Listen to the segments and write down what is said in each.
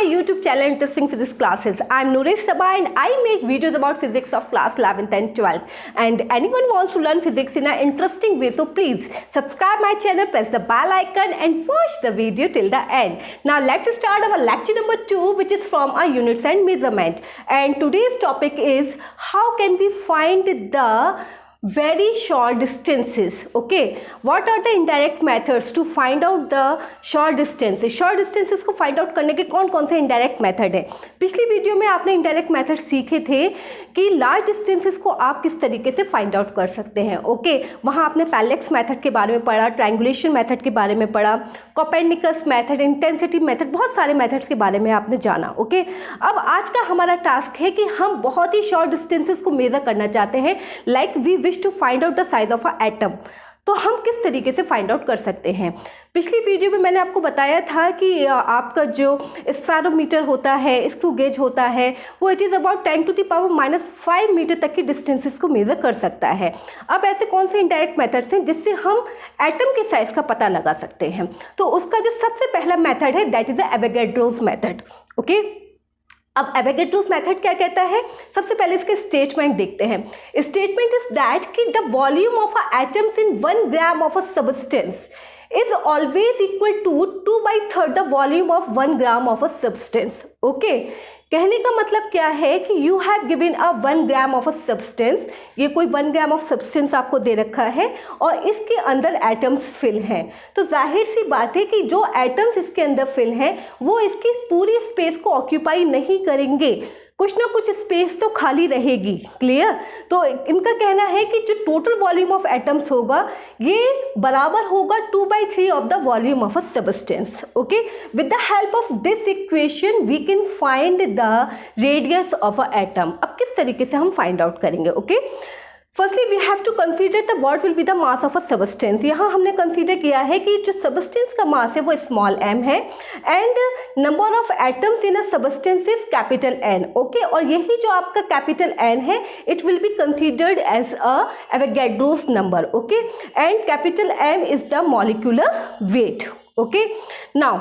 YouTube channel Interesting Physics Classes. I am Nuresh Sabha and I make videos about physics of class 11th and 12th. And anyone wants to learn physics in an interesting way, so please subscribe my channel, press the bell icon and watch the video till the end. Now let's start our lecture number 2, which is from our units and measurement. And today's topic is how can we find the very short distances. Okay, what are the indirect methods to find out the short distances? Short distances को find out करने के कौन कौन से indirect method है? पिछली video में आपने indirect method सीखे थे कि large distances को आप किस तरीके से find out कर सकते हैं. ओके, वहाँ आपने पैरेलैक्स मेथड के बारे में पढ़ा, ट्रायंगुलेशन मेथड के बारे में पढ़ा, कोपेरनिकस मेथड, इंटेंसिटी मेथड, बहुत सारे मेथड्स के बारे में आपने जाना. ओके, अब आज का हमारा टास्क है कि हम बहुत ही शॉर्ट डिस्टेंसेस को मेजर करना चाहते हैं. Like we wish to find out the size of a atom. तो हम किस तरीके से फाइंड आउट कर सकते हैं? पिछली वीडियो में मैंने आपको बताया था कि आपका जो स्फेरोमीटर होता है, स्क्रू गेज होता है, वो इट इज़ अबाउट 10⁻⁵ मीटर तक की डिस्टेंसेस को मेजर कर सकता है. अब ऐसे कौन से इनडायरेक्ट मेथड्स हैं जिससे हम एटम के साइज का पता लगा सकते हैं? तो उसका जो सबसे पहला मेथड है that is the Avogadro's method. Okay, अब एवोगैड्रोस मेथड क्या कहता है? सबसे पहले इसके स्टेटमेंट देखते हैं. स्टेटमेंट इज दैट कि the volume of a atoms in 1 gram of a substance is always equal to 2/3 the volume of 1 gram of a substance. Okay, कहने का मतलब क्या है कि you have given a 1 gram of a substance. ये कोई 1 gram of substance आपको दे रखा है और इसके अंदर एटम्स फिल हैं. तो जाहिर सी बात है कि जो एटम्स इसके अंदर फिल हैं वो इसकी पूरी स्पेस को ऑक्यूपाई नहीं करेंगे, कुछ ना कुछ स्पेस तो खाली रहेगी. क्लियर? तो इनका कहना है कि जो टोटल वॉल्यूम ऑफ एटम्स होगा ये बराबर होगा 2/3 of the volume of a substance. Okay, with the help of this equation we can find the radius of a atom. अब किस तरीके से हम फाइंड आउट करेंगे? Okay, firstly we have to consider the what will be the mass of a substance. यहाँ हमने consider किया है कि जो सबस्टेंस का मास है वो स्मॉल m है and number of atoms in a substance is capital N. Okay, और यही जो आपका कैपिटल N है it will be considered as a Avogadro's number. Okay, and capital M is the molecular weight. Okay, now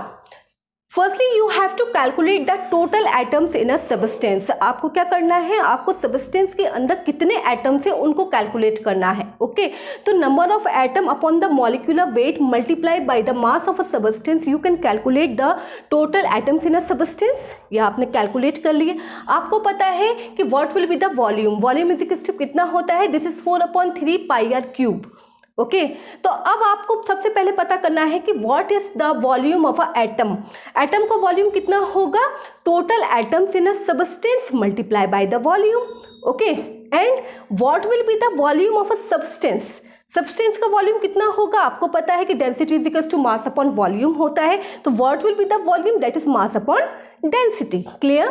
firstly you have to calculate the total atoms in a substance. आपको क्या करना है? आपको substance के अंदर कितने atoms हैं उनको कैलकुलेट करना है. ओके, तो number of atom upon the molecular weight multiply by the mass of a substance you can calculate the total atoms in a substance. ये आपने कैलकुलेट कर लिए. आपको पता है कि what will be the volume. Volume is equal to कितना होता है? This is 4/3 πr³. ओके, तो अब आपको सबसे पहले पता करना है कि what is the volume of a atom. Atom का वॉल्यूम कितना होगा? Total atoms in a substance multiply by the volume. Okay, and what will be the volume of a substance. Substance का वॉल्यूम कितना होगा? आपको पता है कि density is equal to mass upon volume होता है. तो what will be the volume? That is mass upon density. Clear?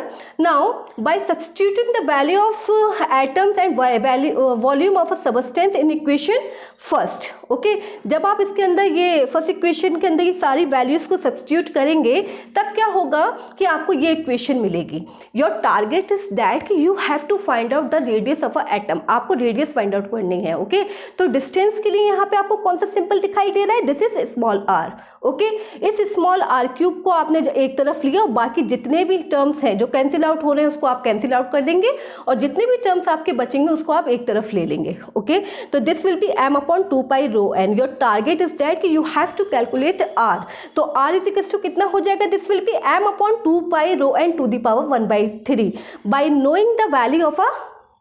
Now by substituting the value of atoms and volume of a substance in equation first. Okay, जब आप इसके अंदर ये first equation के अंदर ये सारी वैल्यूज को सब्स्टिट्यूट करेंगे तब क्या होगा कि आपको ये इक्वेशन मिलेगी. योर टारगेट इज दैट कि you have to find out the radius of a atom. आपको रेडियस फाइंड आउट करनी है. ओके, तो डिस्टेंस के लिए यहाँ पे आपको कौन सा सिंपल दिखाई दे रहा है? This is small r. Okay, इस स्मॉल r³ को आपने एक तरफ लिया और बाकी जितने भी टर्म्स हैं जो कैंसिल आउट हो रहे हैं उसको आप कैंसिल आउट कर देंगे और जितने भी टर्म्स आपके बचेंगे उसको आप एक तरफ ले लेंगे. ओके, तो this will be m/2π⍴n. Your target is that कि you have to calculate r. तो r इज इक्वल टू कितना हो जाएगा? This will be m/2π⍴n to the power 1/3 by knowing the value of a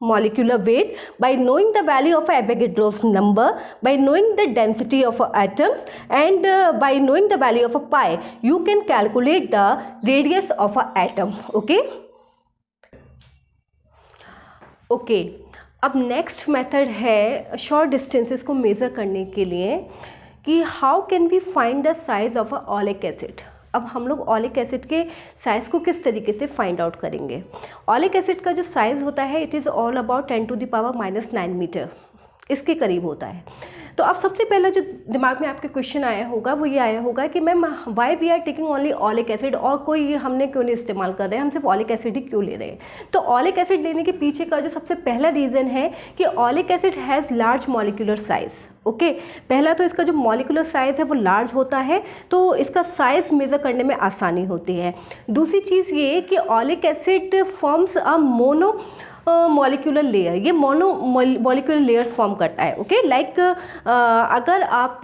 molecular weight, by knowing the value of a Avogadro's number, by knowing the density of atoms and by knowing the value of a pi, you can calculate the radius of a atom. Okay, okay, अब next method है short distances को measure करने के लिए कि how can we find the size of a oleic acid. अब हम लोग ओलिक एसिड के साइज़ को किस तरीके से फाइंड आउट करेंगे? ओलिक एसिड का जो साइज़ होता है it is all about 10⁻⁹ metre, इसके करीब होता है. तो अब सबसे पहला जो दिमाग में आपके क्वेश्चन आया होगा वो ये आया होगा कि ma'am why we are taking only oleic acid, और कोई हमने क्यों नहीं इस्तेमाल कर रहे हैं, हम सिर्फ ऑलिक एसिड ही क्यों ले रहे हैं। तो ऑलिक एसिड लेने के पीछे का जो सबसे पहला रीज़न है कि oleic acid has large molecular size. Okay, पहला तो इसका जो मॉलिक्यूलर साइज है वो लार्ज होता है, तो इसका साइज मेज़र करने में आसानी होती है। दूसरी चीज़ ये कि oleic acid forms a mono molecular layer, ये मोनो मॉलिक्यूलर लेयर्स फॉर्म करता है। ओके, लाइक अगर आप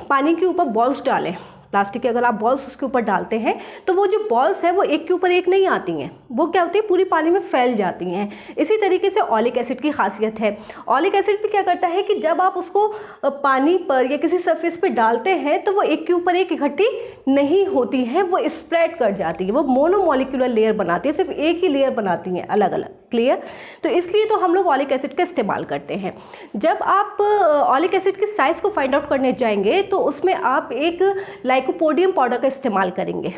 पानी के ऊपर बॉल्स डालें, प्लास्टिक के अगर आप बॉल्स उसके ऊपर डालते हैं तो वो जो बॉल्स है वो एक के ऊपर एक नहीं आती हैं, वो क्या होती है पूरी पानी में फैल जाती हैं। इसी तरीके से ऑलिक एसिड की खासियत है। ऑलिक एसिड भी क्या करता है कि जब आप उसको पानी पर या किसी सरफेस पे डालते हैं तो वो एक के ऊपर एक इकट्ठी नहीं होती है, वो स्प्रेड कर जाती है, वो मोनोमॉलिक्यूलर लेयर बनाती है, सिर्फ एक ही लेयर बनाती हैं अलग अलग। क्लियर? तो इसलिए तो हम लोग ऑलिक एसिड का इस्तेमाल करते हैं। जब आप ऑलिक एसिड की साइज को फाइंड आउट करने जाएंगे तो उसमें आप एक लाइकोपोडियम पाउडर का इस्तेमाल करेंगे।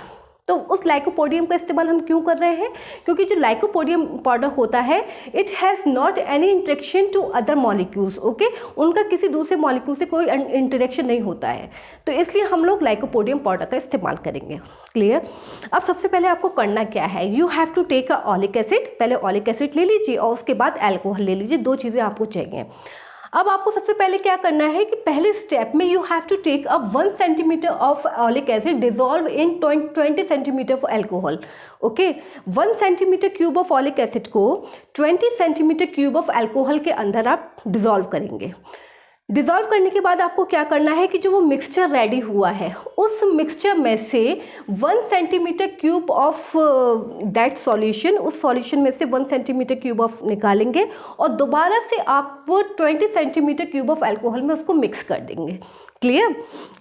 तो उस लाइकोपोडियम का इस्तेमाल हम क्यों कर रहे हैं? क्योंकि जो लाइकोपोडियम पाउडर होता है it has not any interaction to other molecules. Okay, उनका किसी दूसरे मॉलिक्यूल से कोई इंटरेक्शन नहीं होता है, तो इसलिए हम लोग लाइकोपोडियम पाउडर का इस्तेमाल करेंगे। क्लियर? अब सबसे पहले आपको करना क्या है, you have to take a oleic acid. पहले ऑलिक एसिड ले लीजिए और उसके बाद अल्कोहल ले लीजिए, दो चीज़ें आपको चाहिए। अब आपको सबसे पहले क्या करना है कि पहले स्टेप में you have to take a 1 centimetre of oleic acid dissolve in 20 centimetre of alcohol. Okay, 1 centimetre cube of oleic acid को 20 सेंटीमीटर क्यूब ऑफ अल्कोहल के अंदर आप डिजॉल्व करेंगे। डिज़ोल्व करने के बाद आपको क्या करना है कि जो वो मिक्सचर रेडी हुआ है उस मिक्सचर में से 1 centimetre cube of that solution, उस सॉल्यूशन में से 1 सेंटीमीटर क्यूब ऑफ निकालेंगे और दोबारा से आप वो 20 सेंटीमीटर क्यूब ऑफ अल्कोहल में उसको मिक्स कर देंगे। क्लियर?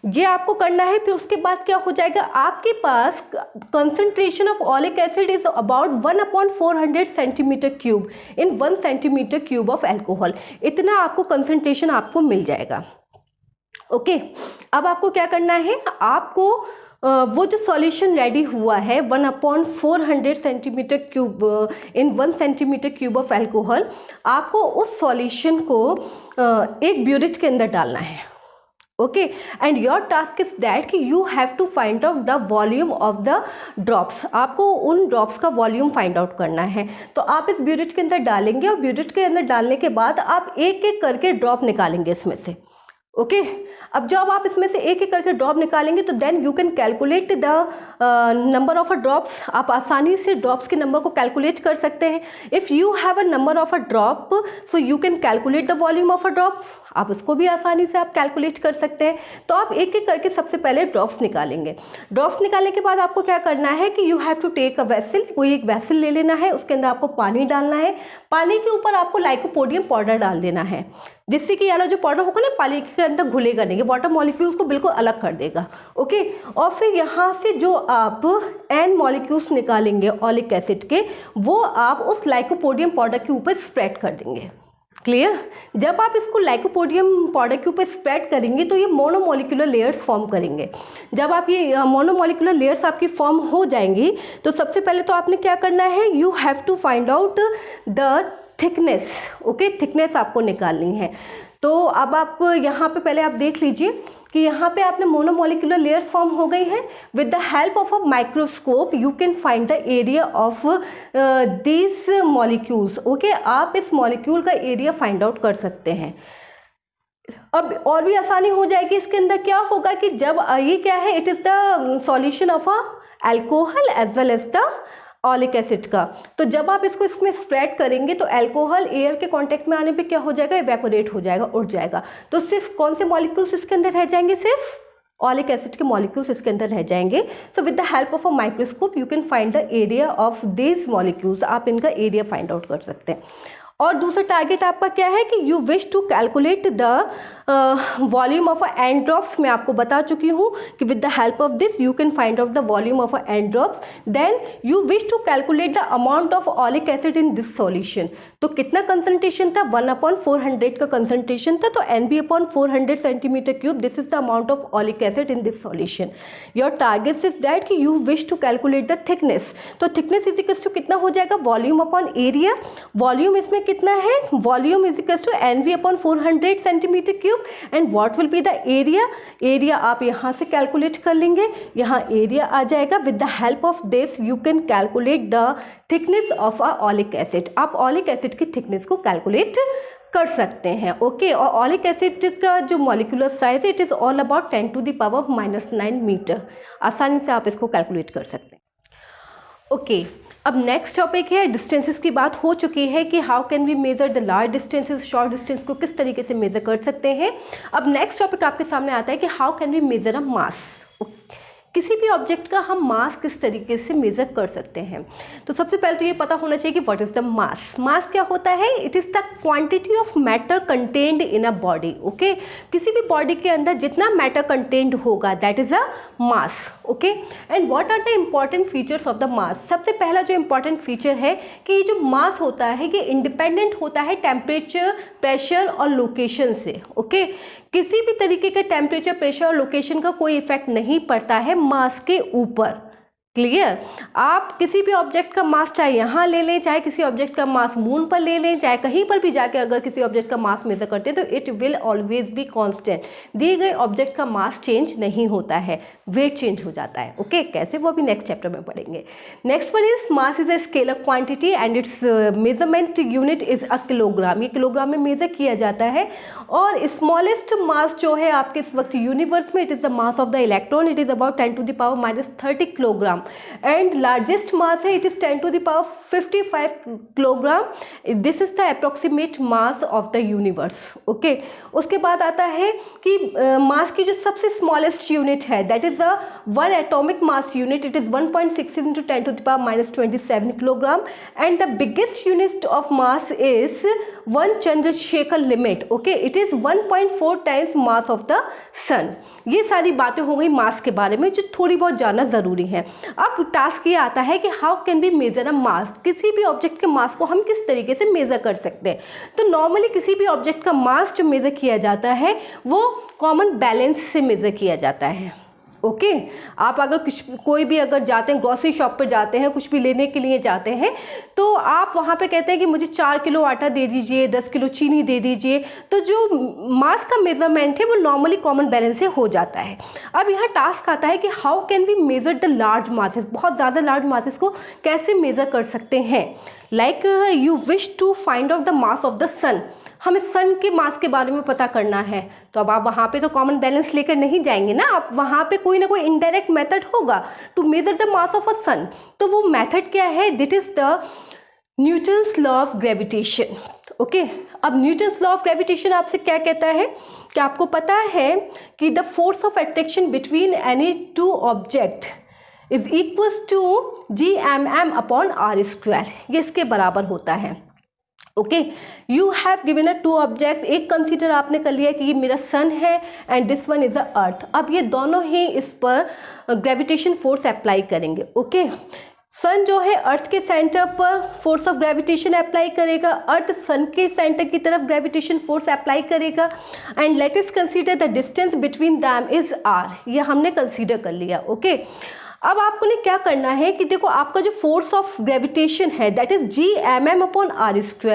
ये आपको करना है। फिर उसके बाद क्या हो जाएगा, आपके पास concentration of oleic acid is about 1/400 centimetre cube in 1 centimetre cube of alcohol. इतना आपको कंसंट्रेशन आपको मिल जाएगा। ओके, अब आपको क्या करना है, आपको वो जो सॉल्यूशन रेडी हुआ है 1/400 centimetre cube in 1 centimetre cube of alcohol, आपको उस सॉल्यूशन को एक ब्यूरिट के अंदर डालना है। Okay, and your task is that कि you have to find out the volume of the drops. आपको उन ड्रॉप्स का वॉल्यूम फाइंड आउट करना है। तो आप इस ब्यूरिट के अंदर डालेंगे और ब्यूरिट के अंदर डालने के बाद आप एक एक करके ड्रॉप निकालेंगे इसमें से। ओके, अब जब आप इसमें से एक एक करके ड्रॉप निकालेंगे तो then you can calculate the number of a drops. आप आसानी से ड्रॉप्स के नंबर को कैलकुलेट कर सकते हैं। If you have a number of a drop so you can calculate the volume of a drop. आप उसको भी आसानी से आप कैलकुलेट कर सकते हैं। तो आप एक एक करके सबसे पहले ड्रॉप्स निकालेंगे। ड्रॉप्स निकालने के बाद आपको क्या करना है कि you have to take a vessel, कोई एक वेसल ले लेना है, उसके अंदर आपको पानी डालना है। पानी के ऊपर आपको लाइकोपोडियम पाउडर डाल देना है, जिससे कि यार जो पाउडर होगा ना पानी के अंदर घुलेगा नहीं, वाटर मॉलिक्यूल्स को बिल्कुल अलग कर देगा। ओके, और फिर यहाँ से जो आप एन मॉलिक्यूल्स निकालेंगे ऑलिक एसिड के, वो आप उस लाइकोपोडियम पाउडर के ऊपर स्प्रेड कर देंगे। क्लियर? जब आप इसको लाइकोपोडियम पाउडर के ऊपर स्प्रेड करेंगे तो ये मोनोमॉलिक्यूलर लेयर्स फॉर्म करेंगे। जब आप ये मोनोमॉलिक्यूलर लेयर्स आपकी फॉर्म हो जाएंगी तो सबसे पहले तो आपने क्या करना है, you have to find out the thickness. Okay, thickness आपको निकालनी है। तो अब आप यहाँ पे पहले आप देख लीजिए कि यहाँ पे आपने मोनोमॉलिक्यूलर लेयर्स फॉर्म हो गई है। With the help of a microscope you can find the area of this molecules. Okay, आप इस मॉलिक्यूल का एरिया फाइंड आउट कर सकते हैं। अब और भी आसानी हो जाएगी। इसके अंदर क्या होगा कि जब ये क्या है, it is the solution of a alcohol as well as the oleic acid का। तो जब आप इसको इसमें स्प्रेड करेंगे तो अल्कोहल एयर के कांटेक्ट में आने पे क्या हो जाएगा, इवेपोरेट हो जाएगा, उड़ जाएगा। तो सिर्फ कौन से मॉलिक्यूल्स इसके अंदर रह जाएंगे, सिर्फ ऑलिक एसिड के मॉलिक्यूल्स इसके अंदर रह जाएंगे। So with the help of a microscope you can find the area of this molecules. आप इनका एरिया फाइंड आउट कर सकते हैं। और दूसरा टारगेट आपका क्या है कि you wish to calculate the volume of a N drops. मैं आपको बता चुकी हूँ कि with the help of this you can find out the volume of a N drops. Then you wish to calculate the amount of oleic acid in this solution. तो कितना concentration था, 1/400 का कंसंट्रेशन था, तो NB/400 centimetre cube, this is the amount of oleic acid in this solution. Your target is that कि you wish to calculate the thickness. तो thickness is equals to कितना हो जाएगा, वॉल्यूम अपॉन एरिया। वॉल्यूम इसमें में कितना है, volume is equal to NV upon 400 centimetre cube, and what will be the area, area आप यहाँ से कैलकुलेट कर लेंगे, यहाँ एरिया आ जाएगा। With the help of this you can calculate the thickness of a oleic acid, आप oleic acid की थिकनेस को कैलकुलेट कर सकते हैं। ओके, और ऑलिक एसिड का जो मॉलिक्यूलर साइज है it is all about 10⁻⁻⁹ metre, आसानी से आप इसको कैलकुलेट कर सकते हैं। ओके, अब नेक्स्ट टॉपिक है डिस्टेंसेस की बात हो चुकी है कि how can we measure the large distances, short distance को किस तरीके से मेजर कर सकते हैं। अब नेक्स्ट टॉपिक आपके सामने आता है कि हाउ कैन वी मेजर अ मास, किसी भी ऑब्जेक्ट का हम मास किस तरीके से मेजर कर सकते हैं। तो सबसे पहले तो ये पता होना चाहिए कि what is the mass. Mass क्या होता है, it is the quantity of matter contained in a body. Okay, किसी भी बॉडी के अंदर जितना मैटर कंटेन्ड होगा that is a mass. Okay, and what are the important features of the mass. सबसे पहला जो इंपॉर्टेंट फीचर है कि ये जो मास होता है ये इंडिपेंडेंट होता है टेम्परेचर, प्रेशर और लोकेशन से। ओके, किसी भी तरीके के टेम्परेचर, प्रेशर और लोकेशन का कोई इफेक्ट नहीं पड़ता है मास के ऊपर। क्लियर, आप किसी भी ऑब्जेक्ट का मास चाहे यहाँ ले लें, चाहे किसी ऑब्जेक्ट का मास मून पर ले लें, चाहे कहीं पर भी जाके अगर किसी ऑब्जेक्ट का मास मेजर करते हैं तो it will always be constant. दिए गए ऑब्जेक्ट का मास चेंज नहीं होता है, वेट चेंज हो जाता है। ओके, कैसे, वो अभी नेक्स्ट चैप्टर में पढ़ेंगे। Next one is mass is a scalar quantity and it's measurement unit is a kilogram. ये किलोग्राम में मेजर किया जाता है। और स्मॉलेस्ट मास जो है आपके इस वक्त यूनिवर्स में, it is the mass of the electron, it is about 10⁻⁻30 kilogram. And largest mass है it is 10⁻55 kilogram. This is the approximate mass of the universe. Okay, उसके बाद आता है कि मास की जो सबसे स्मॉलेस्ट यूनिट है that is a 1 atomic mass unit, it is 1.6 × 10⁻⁻27 kilogram. And the biggest unit of mass is 1 Chandrasekhar limit. Okay, it is 1.4 times mass of the sun. ये सारी बातें हो गई मास के बारे में जो थोड़ी बहुत जानना जरूरी है। अब टास्क ये आता है कि हाउ कैन वी मेजर अ मास, किसी भी ऑब्जेक्ट के मास को हम किस तरीके से मेजर कर सकते हैं। तो नॉर्मली किसी भी ऑब्जेक्ट का मास जो मेजर किया जाता है वो कॉमन बैलेंस से मेजर किया जाता है। ओके, आप अगर कोई भी अगर जाते हैं ग्रोसरी शॉप पर जाते हैं, कुछ भी लेने के लिए जाते हैं, तो आप वहाँ पे कहते हैं कि मुझे 4 किलो आटा दे दीजिए, 10 किलो चीनी दे दीजिए। तो जो मास का मेजरमेंट है वो नॉर्मली कॉमन बैलेंस से हो जाता है। अब यहाँ टास्क आता है कि how can we measure the large masses, बहुत ज़्यादा लार्ज मासेस को कैसे मेजर कर सकते हैं। Like you wish to find out the mass of the sun, हमें सन के मास के बारे में पता करना है। तो अब आप वहाँ पे तो कॉमन बैलेंस लेकर नहीं जाएंगे ना, आप वहाँ पे कोई ना कोई इनडायरेक्ट मेथड होगा to measure the mass of a sun. तो वो मेथड क्या है, that is the Newton's law of gravitation. Okay, अब न्यूटन्स लॉ ऑफ ग्रेविटेशन आपसे क्या कहता है कि आपको पता है कि the force of attraction between any two object is equals to Gmm upon r², ये इसके बराबर होता है। Okay, you have given a 2 object, एक कंसीडर आपने कर लिया कि ये मेरा सन है and this one is a earth. अब ये दोनों ही इस पर ग्रेविटेशन फोर्स अप्लाई करेंगे। ओके, सन जो है अर्थ के सेंटर पर फोर्स ऑफ ग्रेविटेशन अप्लाई करेगा, अर्थ सन के सेंटर की तरफ ग्रेविटेशन फोर्स अप्लाई करेगा। And let us consider the distance between them is r, ये हमने कंसीडर कर लिया। ओके, अब आपको ने क्या करना है कि देखो आपका जो फोर्स ऑफ ग्रेविटेशन है that is Gmm upon r²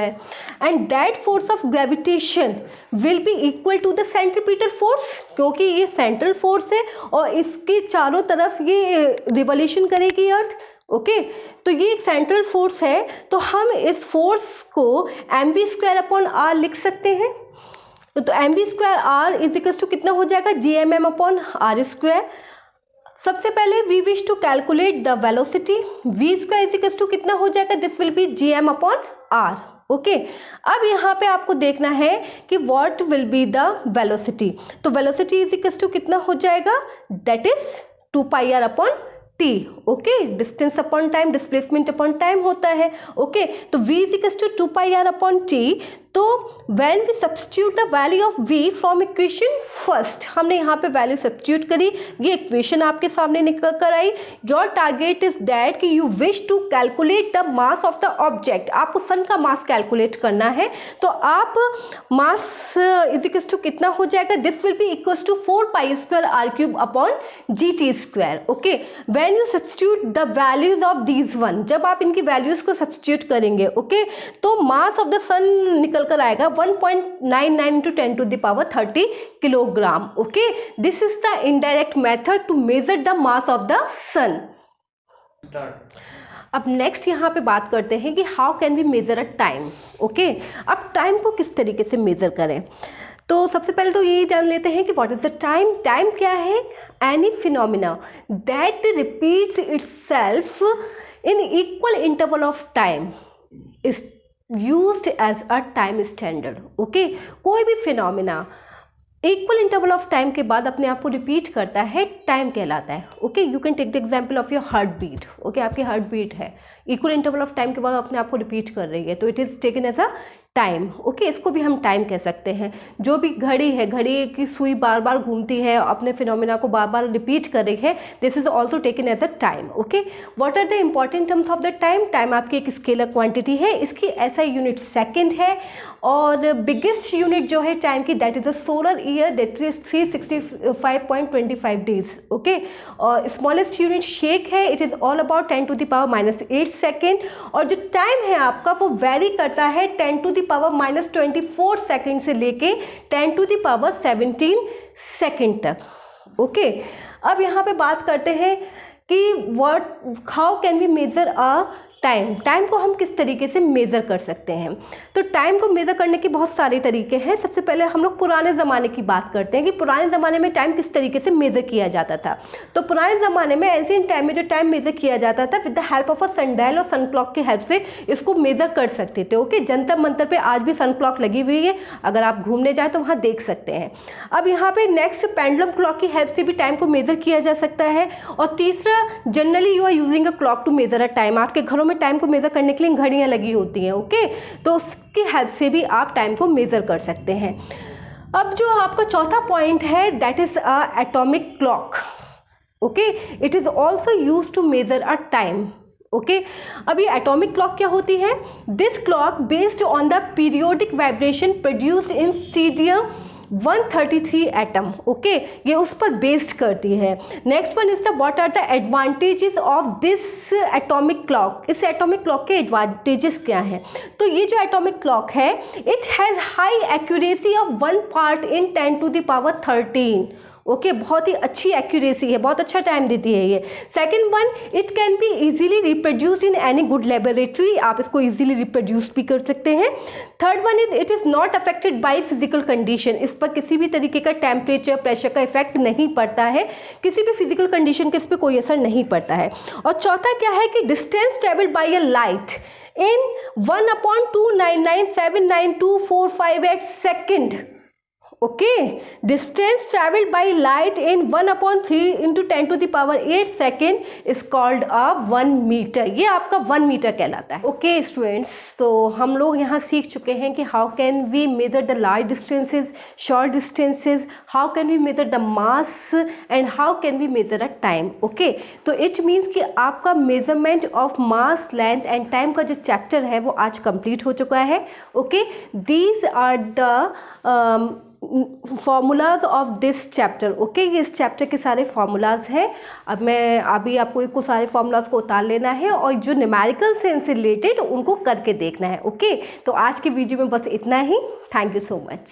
and that force of gravitation will be equal to the centripetal force, क्योंकि ये सेंट्रल फोर्स है और इसके चारों तरफ ये रिवॉल्यूशन करेगी अर्थ। ओके, तो ये एक सेंट्रल फोर्स है, तो हम इस फोर्स को mv² अपॉन r लिख सकते हैं। तो mv² r is equal to कितना हो जाएगा, Gmm अपॉन r²। सबसे पहले we wish to calculate the velocity, v² is equal to कितना हो जाएगा, this will be Gm upon r। Okay, अब यहाँ पे आपको देखना है कि what will be the velocity. तो वेलोसिटी इज इक्वल टू कितना हो जाएगा, that is 2πr upon t। Okay, distance upon time, displacement upon time होता है। ओके, तो v is equal to 2πr upon t। तो तो when we substitute the value of v from equation first, हमने यहाँ पे वैल्यू सब्स्टिट्यूट करी, ये इक्वेशन आपके सामने निकल कर आई। योर टारगेट इज दैट कि you wish to calculate the mass of the object, आपको सन का मास कैलकुलेट करना है। तो आप मास इज इक्वल्स टू कितना हो जाएगा, this will be equals to 4 pi square r cube upon gt square. Okay, when you substitute the values of these one, जब आप इनकी वैल्यूज को सब्स्टिट्यूट करेंगे, ओके, तो मास ऑफ द सन निकल कर आएगा 1.99 × 10⁻30 kilogram. Okay, this is the indirect method to measure the mass of the sun. अब नेक्स्ट यहाँ पे बात करते हैं कि how can we measure a time. Okay, अब टाइम को किस तरीके से मेजर करें, तो सबसे पहले तो यही जान लेते हैं कि what is the time. Time क्या है, any phenomena that repeats itself in equal interval of time is used as a time standard. Okay, कोई भी phenomena equal interval of time के बाद अपने आप को रिपीट करता है, टाइम कहलाता है। Okay, you can take the example of your heart beat. Okay, आपकी हार्ट बीट है, इक्वल इंटरवल ऑफ टाइम के बाद अपने आप को रिपीट कर रही है, तो it is taken as a time. Okay, इसको भी हम टाइम कह सकते हैं। जो भी घड़ी है, घड़ी की सुई बार बार घूमती है, अपने फिनोमिना को बार बार रिपीट कर रही है, this is also taken as a time. Okay, what are the important terms of the time. Time आपकी एक स्केलर क्वांटिटी है, इसकी ऐसा यूनिट सेकेंड है, और बिगेस्ट यूनिट जो है टाइम की that is a solar year, that is 365.25 days. Okay, और स्मॉलेस्ट यूनिट शेक है, it is all about 10⁻⁻8 second, और जो टाइम है आपका वो वेरी करता है 10⁻⁻24 सेकेंड से लेके 10⁻17 सेकेंड तक। ओके, अब यहाँ पे बात करते हैं कि how can we measure a time. Time को हम किस तरीके से मेज़र कर सकते हैं, तो टाइम को मेज़र करने के बहुत सारे तरीके हैं। सबसे पहले हम लोग पुराने ज़माने की बात करते हैं कि पुराने ज़माने में टाइम किस तरीके से मेज़र किया जाता था। तो पुराने ज़माने में एंशिएंट टाइम में जो टाइम मेज़र किया जाता था with the help of a sundial और सन क्लॉक की हेल्प से इसको मेज़र कर सकते थे। ओके, जंतर मंतर पे आज भी सन क्लॉक लगी हुई है, अगर आप घूमने जाए तो वहाँ देख सकते हैं। अब यहाँ पे नेक्स्ट पेंडुलम क्लॉक की हेल्प से भी टाइम को मेज़र किया जा सकता है। और तीसरा, generally you are using a clock to measure a time. आपके घरों में टाइम को मेज़र करने के लिए घड़ियां लगी होती हैं। ओके, तो उसकी हेल्प से भी आप टाइम को मेज़र कर सकते हैं। अब जो आपका चौथा पॉइंट है that is a atomic clock. Okay, it is also used to measure a time. Okay, अब ये एटॉमिक क्लॉक क्या होती है, this clock based on the periodic vibration produced in सीडियम 133 एटम। ओके, ये उस पर बेस्ड करती है। Next one is the what are the advantages of this atomic clock. इस एटॉमिक क्लॉक के एडवांटेजेस क्या हैं, तो ये जो एटॉमिक क्लॉक है it has high accuracy of 1 part in 10⁻13। Okay, बहुत ही अच्छी एक्यूरेसी है, बहुत अच्छा टाइम देती है ये। Second one, it can be easily reproduced in any good laboratory, आप इसको इजीली रिप्रोड्यूस भी कर सकते हैं। Third one is it is not affected by physical condition, इस पर किसी भी तरीके का टेम्परेचर प्रेशर का इफेक्ट नहीं पड़ता है, किसी भी फिजिकल कंडीशन के इस पर कोई असर नहीं पड़ता है। और चौथा क्या है कि distance travelled by a light in 1/299792458 second. Okay, distance travelled by light in 1/3 × 10⁸ second is called a 1 metre. ये आपका 1 मीटर कहलाता है। ओके स्टूडेंट्स, तो हम लोग यहाँ सीख चुके हैं कि how can we measure the large distances, short distances, how can we measure the mass and how can we measure a time. Okay, तो इट मीन्स कि आपका measurement of mass, length and time का जो chapter है वो आज complete हो चुका है। Okay, these are the formulas of this chapter. Okay, ये इस चैप्टर के सारे फॉर्मूलाज हैं। अब मैं अभी आपको इनको सारे फॉर्मूलाज को उतार लेना है और जो न्यूमेरिकल सेंस से रिलेटेड उनको करके देखना है। ओके, तो आज की वीडियो में बस इतना ही। Thank you so much.